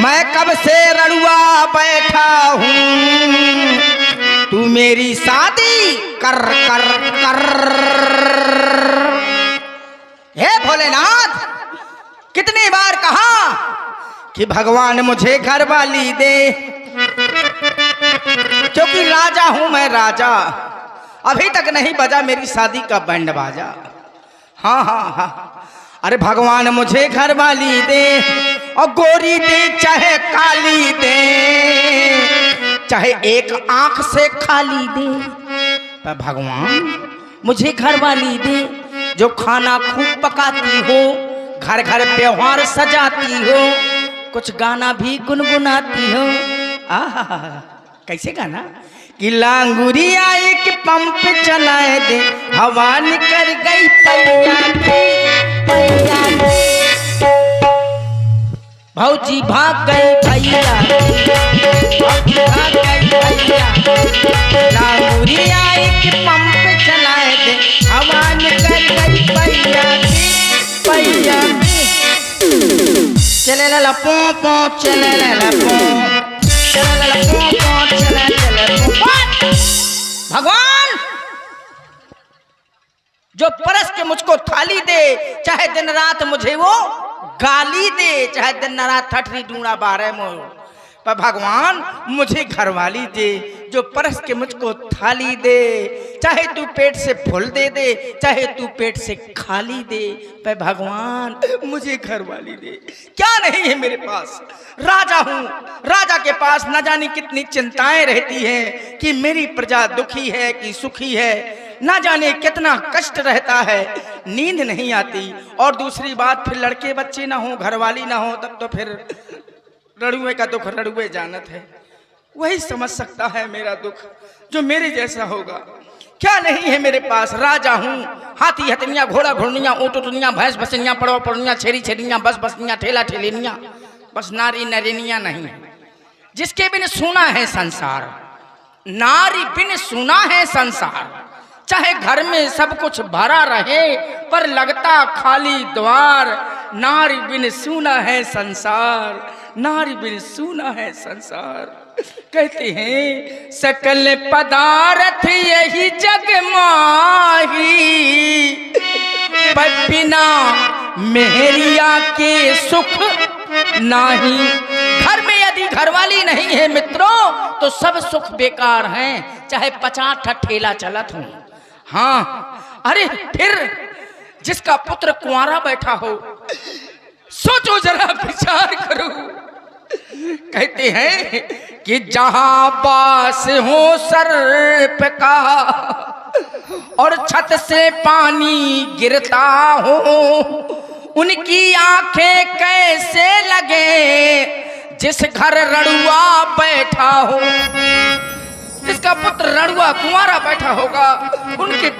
मैं कब से रड़ुआ बैठा हूँ, तू मेरी शादी कर कर कर। हे भोलेनाथ, कितनी बार कहा कि भगवान मुझे घर वाली दे, क्योंकि राजा हूं मैं राजा। अभी तक नहीं बजा मेरी शादी का बैंड बाजा। हाँ हाँ हाँ, अरे भगवान मुझे घर वाली दे, और गोरी दे चाहे काली दे, चाहे एक आंख से खाली दे, पर भगवान मुझे घर वाली दे, जो खाना खूब पकाती हो, घर घर त्योहार सजाती हो, कुछ गाना भी गुनगुनाती हो। आहा, कैसे गाना? कि लांगुरिया एक पंप चलाए दे, हवा निकल गई पैया पैया, भौजी भाग गई भैया, भाग गई भैया। लांगुरिया एक पंप चलाए दे, हवा निकल गई पैया पैया। चले ला पो पो, चले ला पो, चले ला पो पो, चले पो। भगवान जो परस के मुझको थाली दे, चाहे दिन रात मुझे वो गाली दे, चाहे दिन रात ठठरी डूंगा बारे मोह, पर भगवान मुझे घरवाली दे, जो परस के मुझको थाली दे, चाहे तू पेट से फुल दे दे, चाहे तू पेट से खाली दे, पर भगवान मुझे घरवाली दे। क्या नहीं है मेरे पास? राजा हूं, राजा के पास न जाने कितनी चिंताएं रहती हैं कि मेरी प्रजा दुखी है कि सुखी है, ना जाने कितना कष्ट रहता है, नींद नहीं आती। और दूसरी बात, फिर लड़के बच्चे ना हो, घरवाली ना हो, तब तो फिर रड़ुए का दुख रड़ुए जानत है, वही समझ सकता है मेरा दुख, जो मेरे जैसा होगा। क्या नहीं है मेरे पास? राजा हूँ, हाथी हथनिया, घोड़ा घोड़निया, ऊँट उटनिया, भैंस भसनिया, पड़वा पड़निया, छेरी छेरिया, बस बसनिया, ठेला ठेलेनिया, बस नारी नरेनिया नहीं। जिसके बिन सुना है संसार, नारी बिन सुना है संसार। चाहे घर में सब कुछ भरा रहे, पर लगता खाली द्वार। नारी बिन सुना है संसार, नारी बिन सुना है संसार। कहते हैं सकल पदार्थ यही जग माही, पर बिना मेहरिया के सुख नाही। घर में यदि घरवाली नहीं है मित्रों, तो सब सुख बेकार हैं, चाहे 50 ठेला चलत हो। हाँ, अरे फिर जिसका पुत्र कुंवारा बैठा हो, सोचो जरा, विचार करो। कहते हैं कि जहां बास हो सर्प का, और छत से पानी गिरता हो, उनकी आंखें कैसे लगे जिस घर रड़ुआ बैठा हो। जिसका पुत्र रड़ुआ कुंवारा बैठा होगा, उनके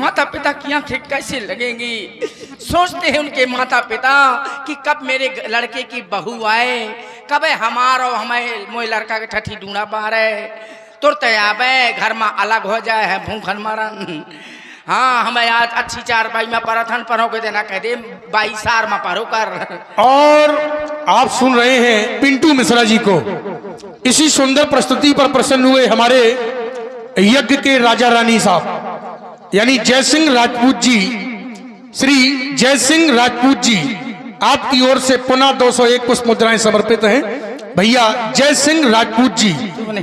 माता पिता की आंखें कैसे लगेंगी? सोचते हैं उनके माता पिता कि कब मेरे लड़के की बहू आए, कब हमारा हमें मोए लड़का के ठठी ढूंढा पा रहे, तुरंत आवे घर में अलग हो जाए है भूखन मरन। हाँ, हमें आज अच्छी 4 बाई में परथन पढ़ो के देना, कह दे 22 सार में पढ़ो कर। और आप सुन रहे हैं पिंटू मिश्रा जी को। इसी सुंदर प्रस्तुति पर प्रसन्न हुए हमारे यज्ञ के राजा रानी साहब, यानी जय सिंह राजपूत जी, श्री जय सिंह राजपूत जी, आपकी ओर से पुनः 201 पुष्प मुद्राएं समर्पित हैं। भैया जय सिंह राजपूत जी,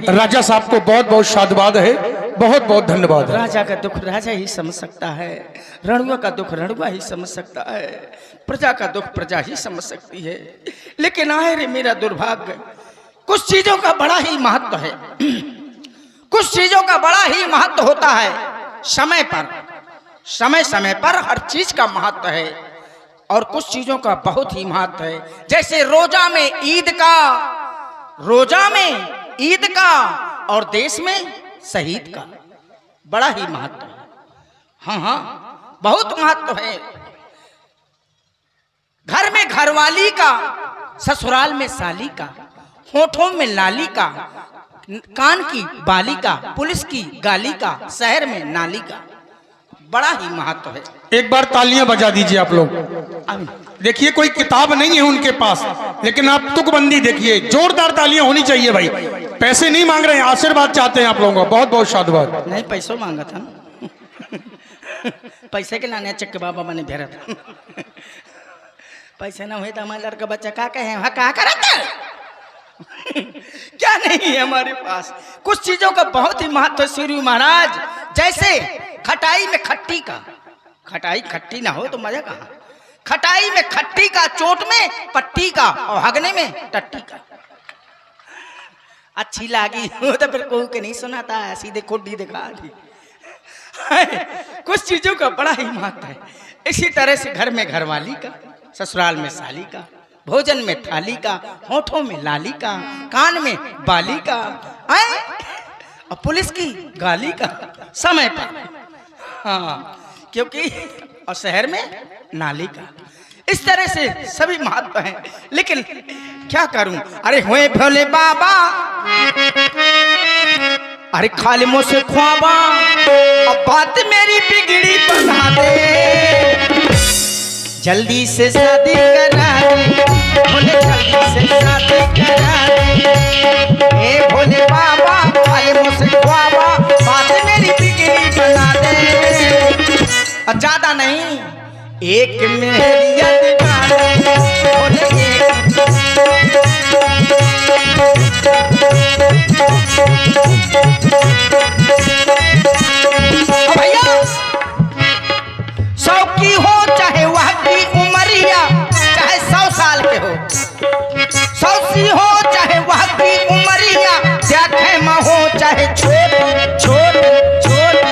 राजा साहब को बहुत बहुत साधुवाद है, बहुत बहुत धन्यवाद है। राजा का दुख राजा ही समझ सकता है, रणुआ का दुख रणुआ ही समझ सकता है, प्रजा का दुख प्रजा ही समझ सकती है। लेकिन आए रे मेरा दुर्भाग्य, कुछ चीजों का बड़ा ही महत्व है, कुछ चीजों का बड़ा ही महत्व होता है। समय पर, समय समय पर हर चीज का महत्व है, और कुछ चीजों का बहुत ही महत्व है। जैसे रोजा में ईद का, रोजा में ईद का, और देश में शहीद का बड़ा ही महत्व है। हाँ हाँ, बहुत महत्व है। घर में घरवाली का, ससुराल में साली का, होठों में लाली का, कान की बाली का, पुलिस की गाली का, शहर में नाली का, बड़ा ही महत्व है। एक बार तालियां बजा दीजिए आप लोग। देखिए कोई किताब नहीं है उनके पास, लेकिन आप तुकबंदी देखिए, जोरदार तालियां होनी चाहिए भाई। पैसे नहीं मांग रहे हैं, आशीर्वाद चाहते हैं आप लोगों का। बहुत बहुत साधुवाद। नहीं पैसों मांगा था ना पैसे के लाने चक्के बाबा मैंने भेरा था पैसे ना हुए तो हमारे लड़का बच्चा का कहे वहाँ कहा करता क्या नहीं है हमारे पास। कुछ चीजों का बहुत ही महत्व है सूर्य महाराज। जैसे खटाई में खट्टी का, खटाई खट्टी ना हो तो मजा कहाँ। खटाई में खट्टी का, चोट में पट्टी का, और हगने में टट्टी का। अच्छी लागी हो तो फिर कोई के नहीं सुनाता है, सीधे खुड्डी दिखा दी। कुछ चीजों का बड़ा ही महत्व है। इसी तरह से घर में घरवाली का, ससुराल में साली का, भोजन में थाली का, होठों में लाली का, कान में बाली का, और पुलिस की गाली का समय पर। हाँ क्योंकि और शहर में नाली का। इस तरह से सभी महत्व हैं, लेकिन क्या करूं। अरे हुए भोले बाबा, अरे खाली मुँह से ख्वाबा, अब बात मेरी बिगड़ी बना दे, जल्दी से शादी करा दे, भोले जल्दी से शादी करा दे। हे भोले बाबा खाली मुँह से ख्वाबा, बात मेरी बिगड़ी बना दे। और ज्यादा नहीं, एक मेरी भैया 100 की हो चाहे वह की उमरिया, चाहे 100 साल के हो, 100 सी हो चाहे वह की उमरिया, देखे में हो चाहे छोटी छोटी छोटी,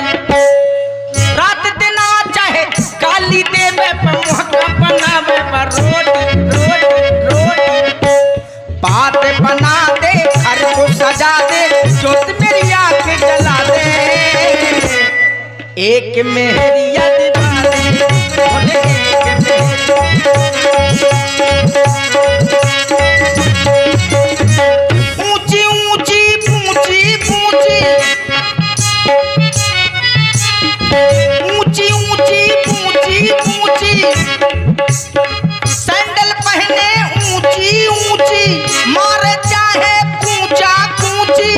रात दिन चाहे गाली देवे पर मुँह का बनावे पर रोटी रोटी रोटी, बात बना दे घर को सजा दे, जोत मेरी आँख जला दे, एक मेरी दीवानी, भोले एक ऊंची ऊंची ऊंची ऊंची ऊंची ऊंची ऊंची सैंडल पहने ऊंची ऊंची, मारे चाहे कूचा कूची,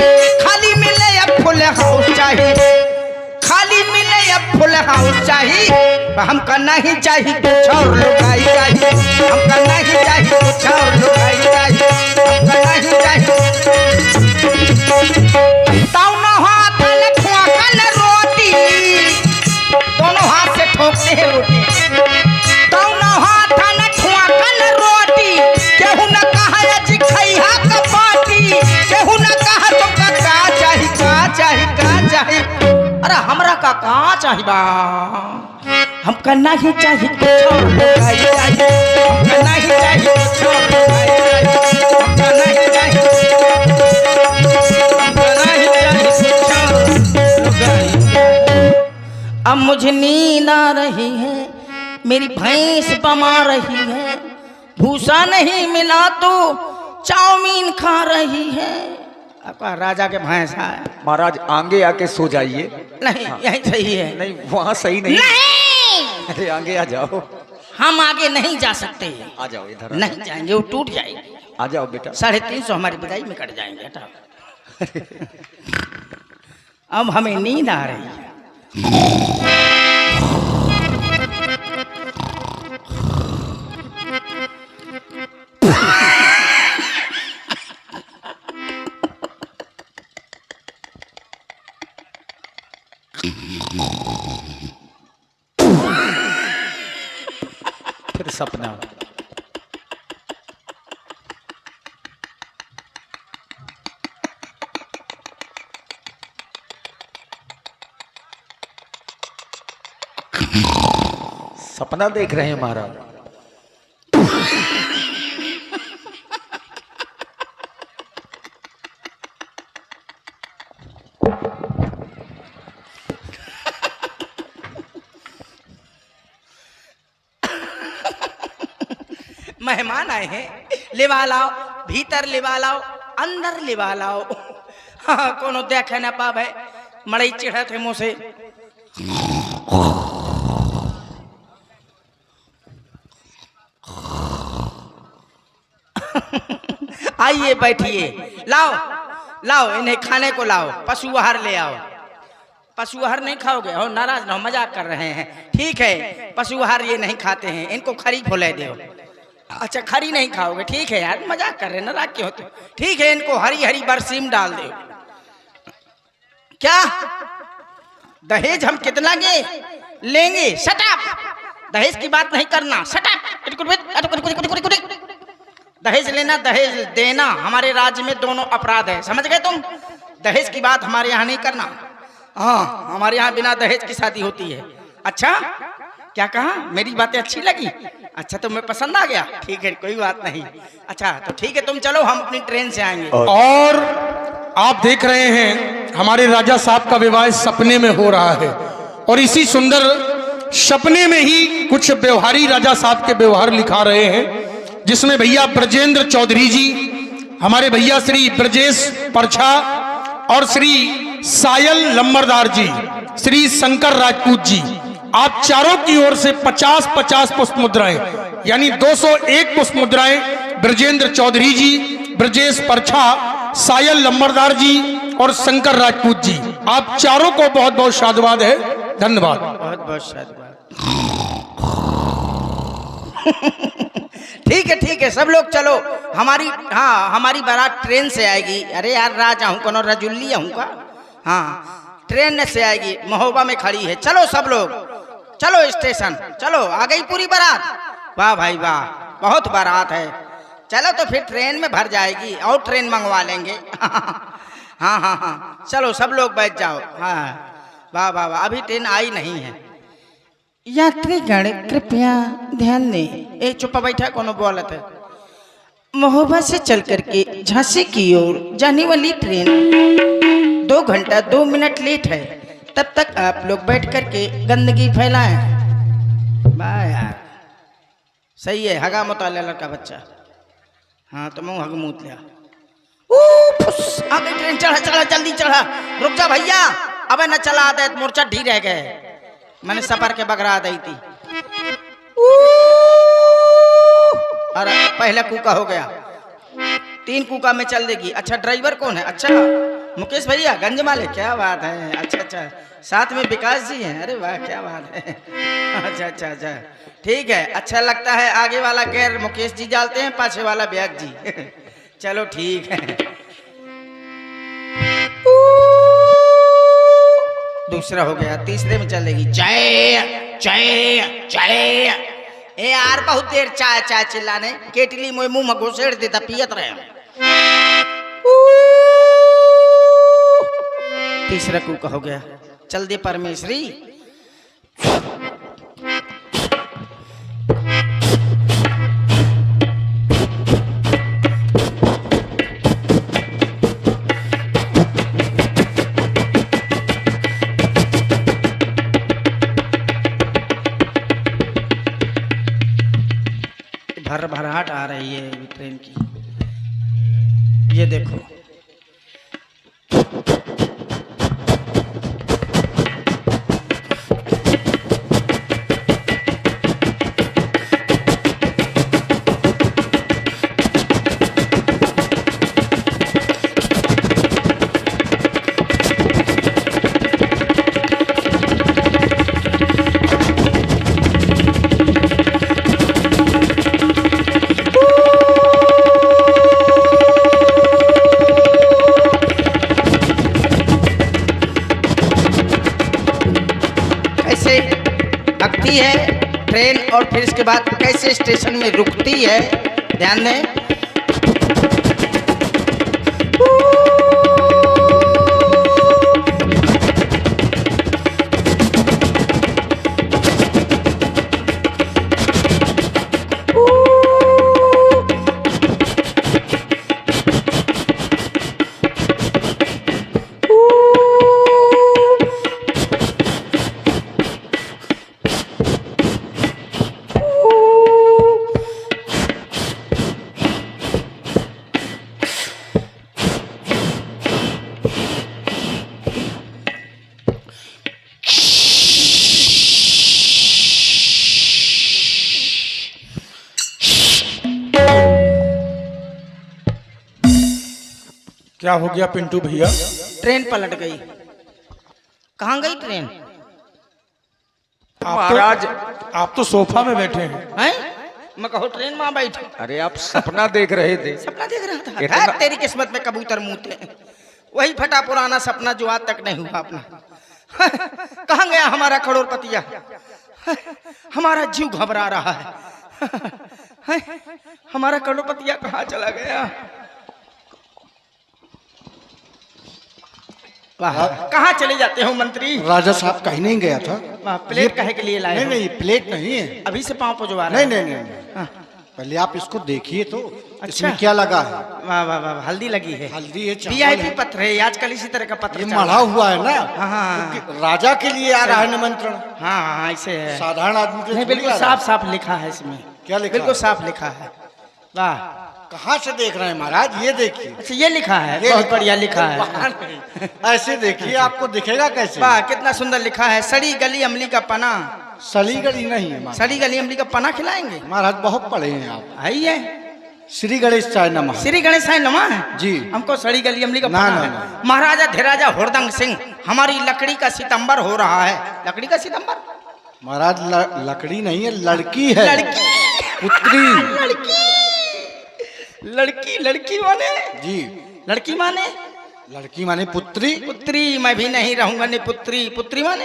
खाली मिले अब फुल हाउस चाहिए, खाली मिले अब फुल हाउस चाहिए। हमका नहीं चाहिए कुछ और लुगाई चाहिए, हमका नहीं चाहिए कुछ और लुगाई चाहिए, हमका नहीं चाहिए। दोनों हाथ में ठोकन रोटी, दोनों हाथ से ठोकते हैं रोटी, दोनों हाथ में ठोकन रोटी, केहू न कहा जी खैहा कपाटी, केहू न कहा तुमका का चाहिए का चाहिए का चाहिए। अरे हमरा का कहाँ चाहिए बा, हमका नहीं चाहिए कुछ और लुगाई चाहिए, हमका नहीं चाहिए कुछ और लुगाई चाहिए, हमका नहीं चाहिए, हमका नहीं चाहिए कुछ और लुगाई। अब मुझे नींद आ रही है, मेरी भैंस बमा रही है, भूसा नहीं मिला तो चाउमीन खा रही है। आपका राजा के भैंस है महाराज, आगे आके सो जाइए। नहीं हाँ। यही सही है। नहीं वहाँ सही नहीं, नहीं। अरे आगे आ जाओ। हम आगे नहीं जा सकते, आ जाओ इधर। नहीं जाएंगे, वो टूट जाएगी। आ जाओ बेटा। 350 हमारी विदाई में कट जाएंगे। अब हमें नींद आ रही है। फिर सपना। सपना देख रहे हैं महाराज। मेहमान आए हैं, लेवा लाओ, भीतर लेवा लाओ, अंदर लेवा लाओ। हाँ कोनो देखे न पावे, मड़ई चिढ़त है मुँह से। आइए बैठिए, लाओ लाओ इन्हें खाने को लाओ, पशु आहार ले आओ। पशु आहार नहीं खाओगे? हो नाराज ना हो, मजाक कर रहे हैं। ठीक है, पशु आहार ये नहीं खाते हैं, इनको खरी फुले दो। अच्छा खरी नहीं खाओगे, ठीक है यार, मजाक कर रहे हैं, नाराज क्यों होते? ठीक है, इनको हरी हरी बरसीम डाल दो। क्या दहेज हम कितना लेंगे? शट अप, दहेज की बात नहीं करना, शट अप। दहेज लेना दहेज देना हमारे राज्य में दोनों अपराध है, समझ गए तुम? दहेज की बात हमारे यहाँ नहीं करना। हाँ, हमारे यहाँ बिना दहेज की शादी होती है। अच्छा क्या कहा? मेरी बातें अच्छी लगी? अच्छा तुम्हें पसंद आ गया? ठीक है, कोई बात नहीं। अच्छा तो ठीक है, तुम चलो, हम अपनी ट्रेन से आएंगे। और आप देख रहे हैं हमारे राजा साहब का विवाह सपने में हो रहा है, और इसी सुंदर सपने में ही कुछ व्यवहारी राजा साहब के व्यवहार लिखा रहे हैं, जिसमें भैया ब्रजेंद्र चौधरी जी, हमारे भैया श्री ब्रजेश परछा और श्री सायल लंबरदार जी, श्री शंकर राजपूत जी, आप चारों की ओर से 50-50 पुष्प मुद्राएं, यानी 201 पुष्प मुद्राएं ब्रजेंद्र चौधरी जी, ब्रजेश परछा, सायल लंबरदार जी और शंकर राजपूत जी, आप चारों को बहुत बहुत साधुवाद है। धन्यवाद। बहुत बहुत साधुवाद। ठीक है, सब लोग चलो, हमारी बारात ट्रेन से आएगी। अरे यार राजा हूँ कोनो रजुल्ली हूँ का? हाँ, ट्रेन से आएगी, महोबा में खड़ी है। चलो सब लोग, चलो स्टेशन, चलो, आ गई पूरी बारात। वाह भाई वाह, बहुत बारात है। चलो तो फिर ट्रेन में भर जाएगी, और ट्रेन मंगवा लेंगे। हाँ, चलो सब लोग बैठ जाओ। हाँ वाह वाह वाह, अभी ट्रेन आई नहीं है। यात्रीगण कृपया ध्यान दें। ए चुप बैठा, कोनो बोलत है। महोबा से चल करके झांसी की ओर जाने वाली ट्रेन 2 घंटा 2 मिनट लेट है। तब तक आप लोग बैठ करके गंदगी फैलाएं। वाह यार, सही है, हगा मुताले लड़का बच्चा। हाँ तो मैं हग मूत लिया। आ गई ट्रेन, चढ़ा जल्दी चढ़ा। रुक जा भैया, अबे न चला दे, मोर्चा ढी रह गए, मैंने सफर के बगरा दी थी। अरे पहला कूका हो गया, 3 कूका में चल देगी। अच्छा ड्राइवर कौन है? अच्छा मुकेश भैया गंज माले, क्या बात है। अच्छा, साथ में विकास जी हैं। अरे वाह क्या बात है। अच्छा, ठीक है, अच्छा लगता है। आगे वाला गेयर मुकेश जी डालते हैं, पाछे वाला ब्याग जी। चलो ठीक है। दूसरा हो गया, तीसरे में चलेगी। चाय। ए यार बहुत देर चाय चिल्लाने, केटली मोए मुंह में घुसेड़ देता, पियत रहे। तीसरा कूका हो गया, चल दे परमेश्वरी। भरभराहट आ रही है ट्रेन की, ये देखो। लगती है ट्रेन और फिर इसके बाद कैसे स्टेशन में रुकती है, ध्यान दें। क्या हो गया पिंटू भैया? ट्रेन पलट गई। कहाँ गई ट्रेन? महाराज आप तो सोफा में बैठे हैं। हैं? मैं कहो ट्रेन में बैठी। अरे आप सपना देख रहे थे। सपना देख रहा था। इतना- है, तेरी किस्मत में कबूतर मूते। वही फटा पुराना सपना जो आज तक नहीं हुआ अपना। कहाँ गया हमारा करोड़पतिया? हमारा जीव घबरा रहा है। हमारा करोड़पतिया कहाँ चला गया? वाह, कहाँ चले जाते हो मंत्री? राजा साहब कहीं नहीं गया था। वाह, प्लेट कहे के लिए लाए नहीं हो? नहीं, प्लेट नहीं है। अभी से पाँव पजवा रहा नहीं है। नहीं नहीं, हाँ। पहले आप इसको देखिए तो। अच्छा। इसमें क्या लगा है? वाह वाह वाह, हल्दी लगी है। हल्दी है, चावल वीआईपी है। पत्र है, आजकल इसी तरह का पत्र ये चल मढ़ा रहा है। हुआ है ना। हाँ हाँ क्योंकि राजा के लिए आ रहा है निमंत्रण। हाँ हाँ, ऐसे है। साधारण आदमी तो नहीं, थोड़ी बिल्कुल आ रहा साफ साफ लिखा है इसमें। क्या लिखा बिल्कुल है? साफ लिखा है। वाह, है। कहाँ से देख रहे हैं महाराज? ये देखिए। अच्छा ये लिखा है, ये बहुत बढ़िया लिखा है। वहाँ नहीं। ऐसे देखिए, आपको दिखेगा कैसे? वाह, कितना सुंदर लिखा है। सड़ी गली अमली का पना। सली गली नहीं है महाराज। सड़ी गली अमली का पना खिलाएंगे? महाराज बहुत पढ़े हैं आप। आइए, श्री गणेश चाय नमः। श्री गणेश साईं नमा है जी। हमको सड़ी गली अमली का ना, पना ना, है। ना। महाराजा धीराजा हुरदंग सिंह, हमारी लकड़ी का सितंबर हो रहा है। लकड़ी का सितंबर? महाराज लकड़ी नहीं है, लड़की है। लड़की। पुत्री। लड़की लड़की लड़की माने? जी। लड़की माने? लड़की माने पुत्री। पुत्री मैं भी नहीं रहूंगा। नहीं पुत्री। पुत्री माने?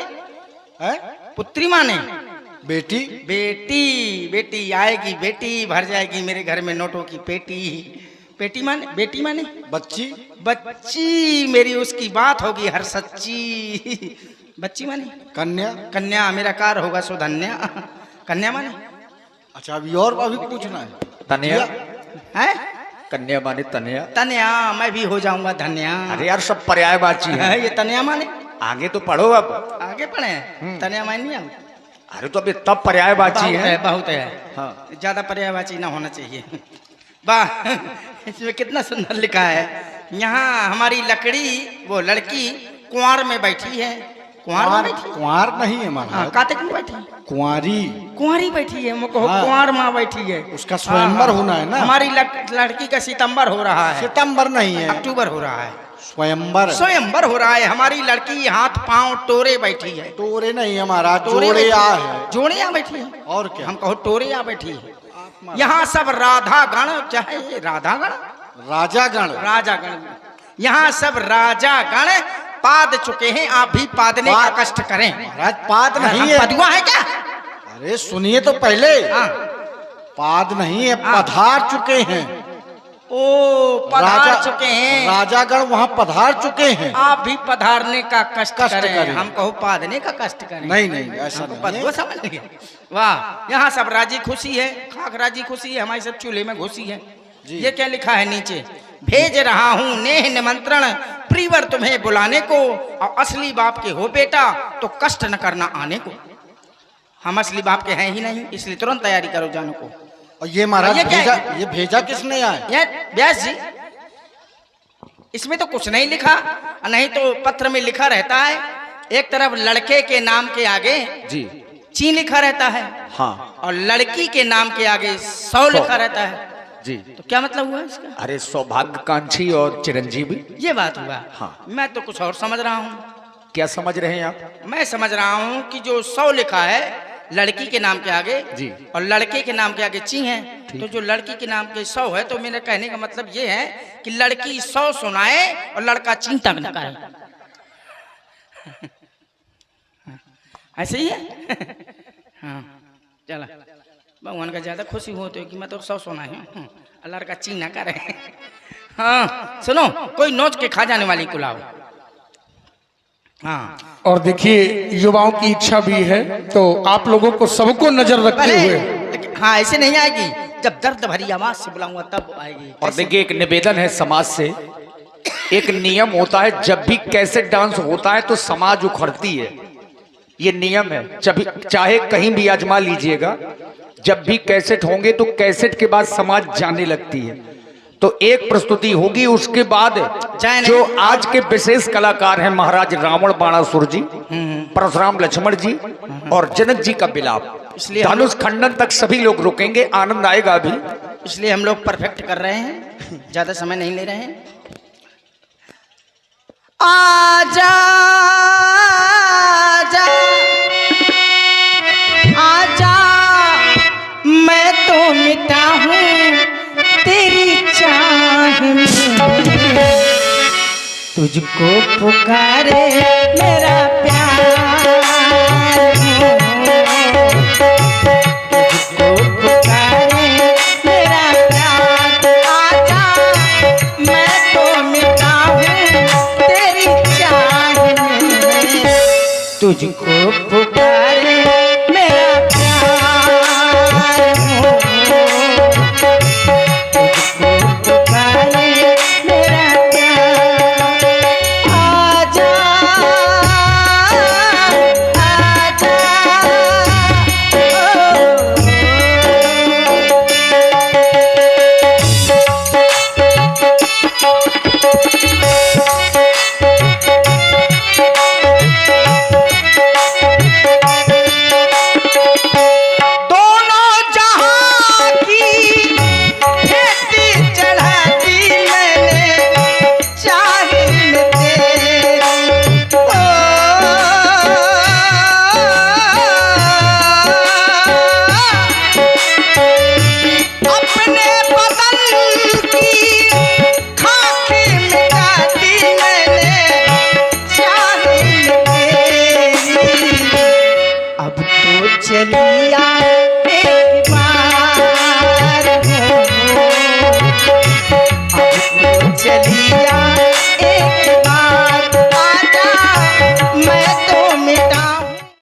है? पुत्री माने? बेटी। बेटी। बेटी आएगी, बेटी भर जाएगी मेरे घर में नोटों की पेटी। पेटी माने? बेटी माने? बच्ची। बच्ची मेरी उसकी बात होगी हर सच्ची। बच्ची माने? कन्या। कन्या मेरा कार होगा सुधन्या। कन्या माने? अच्छा, अभी पूछना है। तनया। है? कन्या माने तनया। तन्या मैं भी हो जाऊंगा धन्या। अरे यार सब पर्यायवाची है। है, ये तन्या माने? आगे तो पढ़ो अब। आगे पढ़े? तन्या माने नहीं आऊँ? अरे तो अभी तब पर्यायवाची है। बहुत है। हाँ। ज्यादा पर्यायवाची ना होना चाहिए। वाह, इसमें कितना सुंदर लिखा है। यहाँ हमारी लकड़ी वो लड़की कुंवार में बैठी है। कुंवार में बैठी? कुंवार नहीं है हाँ, महाराज। कातिक में बैठी? कुंवारी। कुंवारी बैठी है। मुझको हाँ। कुंवार माँ बैठी है। उसका स्वयंवर होना है ना। हमारी लड़की का सितंबर हो रहा है। सितंबर नहीं है, अक्टूबर हो रहा है। स्वयंवर। स्वयंबर हो रहा है। हमारी लड़की हाथ पांव टोरे बैठी है। टोरे नहीं है महाराज, टोरे जोड़े बैठी आ है। है। जोड़े आ बैठी है। और क्या? हम कहो टोरे आ बैठी है। यहाँ सब राधा गण, चाहे राधा गण, राजा गण। राजा गण, यहाँ सब राजा गण पाद चुके हैं। आप भी पादने का कष्ट करें। महाराज पाद नहीं हम है। पदुआ है क्या? अरे सुनिए तो पहले। हाँ। पाद नहीं है, हाँ। पधार चुके हैं। ओ, पधार चुके हैं। राजागण वहाँ पधार चुके हैं। आप भी पधारने का कष्ट करें। करें। हम कहो पादने का कष्ट करें। नहीं नहीं, ऐसा हमको नहीं पदुआ है। समझ लिए? वाह, यहाँ सब राजी खुशी है। खाक राजी खुशी है। हमारी सब चूल्हे में घुसी है। जी। ये क्या लिखा है नीचे? भेज रहा हूँ नेह निमंत्रण प्रीवर तुम्हें बुलाने को, और असली बाप के हो बेटा तो कष्ट न करना आने को। हम असली बाप के हैं ही नहीं, इसलिए तुरंत तैयारी करो जाने को। और ये महाराज ये क्या भेजा, है? ये भेजा किसने आए? ये व्यास जी, इसमें तो कुछ नहीं लिखा, नहीं तो पत्र में लिखा रहता है एक तरफ लड़के के नाम के आगे जी। ची लिखा रहता है, हाँ और लड़की के नाम के आगे 100 लिखा रहता है। जी। तो क्या मतलब हुआ इसका? अरे सौभाग्यकांक्षी और चिरंजीवी। ये बात हुआ। हाँ। मैं तो कुछ और समझ रहा हूँ। क्या समझ रहे हैं आप? मैं समझ रहा हूँ कि जो 100 लिखा है लड़की के नाम के आगे जी। और लड़के के नाम के आगे ची है, तो जो लड़की के नाम के 100 है, तो मेरे कहने का मतलब ये है कि लड़की 100 सुनाए और लड़का ची तक न करे। ऐसे ही है। हाँ, चला भगवान का ज्यादा खुशी होती है कि मैं तो 100 सुनाए हूँ, लड़का ची ना करे। हाँ सुनो, कोई नोच के खा जाने वाली को लाओ। हाँ, और देखिए युवाओं की इच्छा भी है, तो आप लोगों को सबको नजर रखते हुए। हाँ ऐसे नहीं आएगी, जब दर्द भरी आवाज से बुलाऊंगा तब आएगी। और देखिए एक निवेदन है समाज से, एक नियम होता है जब भी कैसेट डांस होता है तो समाज उखड़ती है, ये नियम है। जब चाहे कहीं भी आजमा लीजिएगा, जब भी कैसेट होंगे तो कैसेट के बाद समाज जाने लगती है। तो एक प्रस्तुति होगी, उसके बाद जो आज के विशेष कलाकार हैं महाराज रावण बाणासुर जी, परशुराम लक्ष्मण जी और जनक जी का विलाप, इसलिए धनुष खंडन तक सभी लोग रुकेंगे, आनंद आएगा अभी। इसलिए हम लोग परफेक्ट कर रहे हैं, ज्यादा समय नहीं ले रहे हैं। आजा आजा आजा मैं तो मिटा हूँ तेरी चाह में, तुझको पुकारे मेरा प्यार हो, तुझको पुकारे मेरा प्यार। आजा मैं तो मिटा हूँ तेरी चाह में, तुझको पुकारे मेरा प्यार हो, तुझको पुकारे मेरा प्यार। आजा आजा दोनों जहां की खेती चढ़ा दी मैंने चाहे में तेरी। ओ, अपने बदन की खाके मिटा दी मैंने चाहे में तेरी। अब तो चलिया एक बार हो, अब तो चलिया